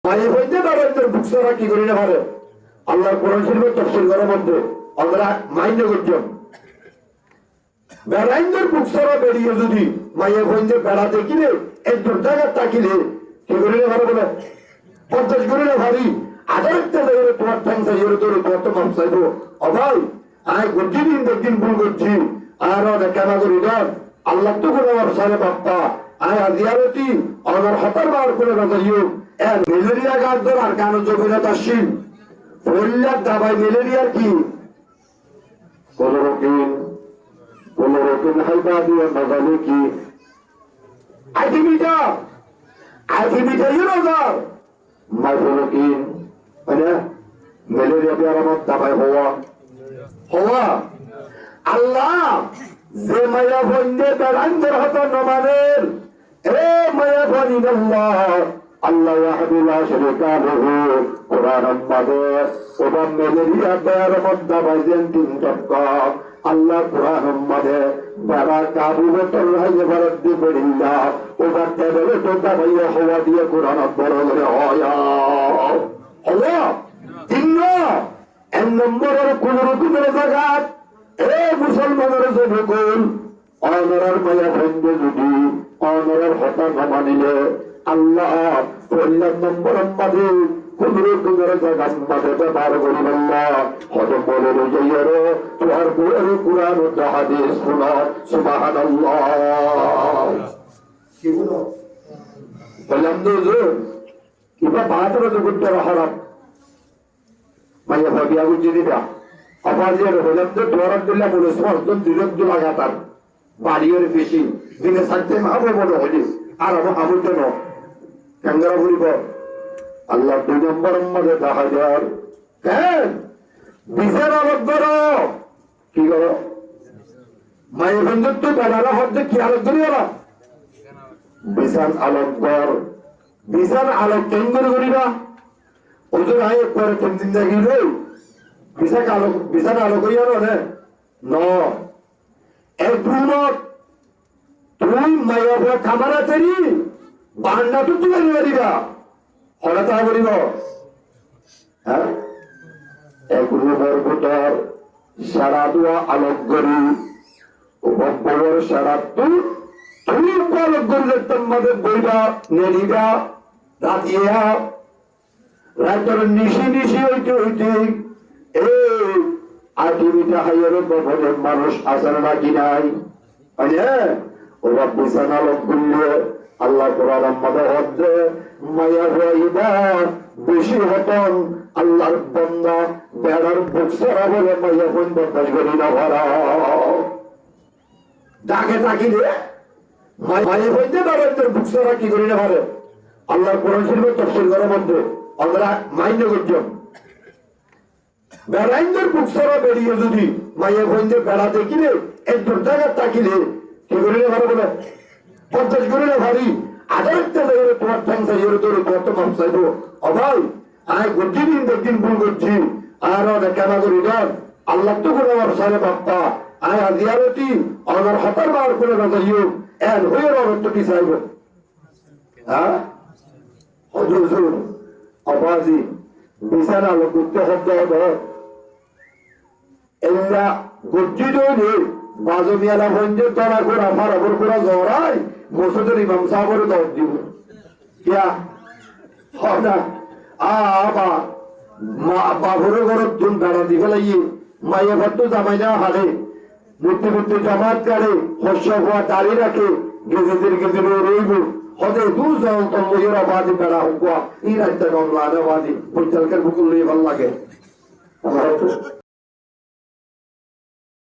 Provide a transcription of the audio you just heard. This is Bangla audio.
মায়ে হইতে বেড়াইন্দের বুকসারা কি করি না পারে আল্লাহ কোরআন শরীফের তাফসীর করার মধ্যে আমরা মাইন্ড করতাম বেড়াইন্দের বুকসারা বেরিয়ে যদি মায়ে হইতে বেড়াতে কিনে একজন জায়গা তাকিলে কি করি না পারে বলে 50 করি না ভারী আধার একটা জায়গায় তোমার ঠ্যাং চাইলে তোর তোমার তো মাপ চাইবো অভাই আয় গতি দিন দেখদিন ভুল করছি আর কেনা করি না আল্লাহ তো করে আমার সারে বাপ্পা আয় আজিয়ারতি আমার হতার বার করে বাজাইও ম্যালেরিয়া গাছ ধর আর কেন জমিনা তাসিম বললাম দাবাই ম্যালেরিয়ার কি কোন রকম হাইবা দিয়ে বাজালে কি আইটিমিটা রোজার মাইফোলোকিন মানে ম্যালেরিয়া বেয়ারামত দাবাই হওয়া আল্লাহ যে মায়া বন্ধে বেড়াইন্দের হত নমানের এ মায়া বনিন আল্লাহ ওয়াহদুল্লাহ শরীকা লাহু কোরআন মাদে ওবা ম্যালেরিয়া বেয়ারামত দাবাই দেন 3 টক্কা আল্লাহ কোরআন মাদে বারা কাবুলতর রাইয়ে ভারত দি পড়িলা ওবা তেবলে তো দাবাই হওয়া দিয়ে কোরআন বড় করে হওয়া তিন এক নম্বরের কোন রকমের জায়গা এ মুসলমানের জনগণ অনরার মায়া ভেঙ্গে যদি অনরার হতা না মানিলে আল্লাহ কল্যাণ নম্বর মাঝে কোন রকমের জায়গা মাঝে ব্যবহার করিব আল্লাহ হজম বলে রোজাইয়ার তোমার বইয়ের কোরআন ও হাদিস শোনা সুবহানাল্লাহ কি বলো বললাম তো কিবা বাহাতের জগৎ হারাম মাইয়া ভাবি আগুন দিদিরা আবাজের হলাম তো দোয়ারাবদুল্লাহ বলে সর্জন দিলব্দ লাগাতার বাড়ির বেশি দিনে সাথে মাহবো বড় হলি আর আমল কেন ক্যাঙ্গারা বলিব আল্লাহ 2 নম্বর মধ্যে 10,000 কেন বিশের আলোক করো কি করো মায়ের বন্ধুত্ব তো বেড়ারা হচ্ছে কি আলোক করি ওরা বিশাল আলোক কর বিশাল আলোক কেন্দ্র করিবা ওদের আয় পরে 3 দিন দেখিল বিশাল আলোক করিয়া ন এক তুই মাইয়া খামারা তৈরি বান্না তো তুলে নিয়ে দিবা হঠাৎ বলিব হ্যাঁ এক বর্বতার সারা দোয়া আলোক করি বড় সারা তুই আলোক করি দেখতাম মাদের বইবা নেড়িবা রাতিয়া রাতের নিশি হইতে এই আটিমিটা হাইয়ের বলে মানুষ আসার নাকি নাই ওরা বিছান আলোক করলে আল্লাহ কোরআন আমাদের হচ্ছে মায়া হইবা বেশি হতন আল্লাহর বন্দা বেড়ার বুক সারা বলে মায়া বোন বরদাস করি না ভরা ডাকে তাকিলে মায়া হইতে বেড়ার বুক সারা কি করি না ভরে আল্লাহর কোরআন শরীফের তাফসীর করার মধ্যে আমরা মাইন্ড করতাম বেড়াইন্দের বুকসারা বেরিয়ে যদি মাইয়া বন্ধে বেড়াতে কিনে একজন জায়গা তাকিলে কি করি না ভালো বলে 50 করি না ভারী আধার একটা জায়গায় তোমার ঠ্যাং চাইলে তোর তোমার তো মাপ চাইবো অভাই আয় গতি দিন দেখদিন ভুল করছি আর কেনা করি না আল্লাহ তো করে আমার সারে বাপ্পা আয় আজিয়ারতি আমার হতার বার করে বাজাইও এন হয়ে রহত্ব কি চাইব হ্যাঁ হজুর অবাজি বিছানা আলো করতে হবে এলা গজ্জি দইলে বাজমিয়ালা ভঞ্জের তলা করা ফারাবর করা জড়াই মসজিদের ইমাম সাহেবের দর দিব কিয়া হনা আবা মা বাবুর ঘরের দুন দাঁড়া দি ফেলাইয়ে মাইয়া ভট্ট জামাই না হারে মূর্তি জামাত কাড়ে হর্ষ হওয়া দাঁড়িয়ে রাখে গেজেদের রইব হদে দুজন তল্লইয়ের আবাদি বেড়া হুকুয়া এই রাজ্যে গঙ্গা আবাদি পরিচালকের বুকুল নিয়ে ভাল লাগে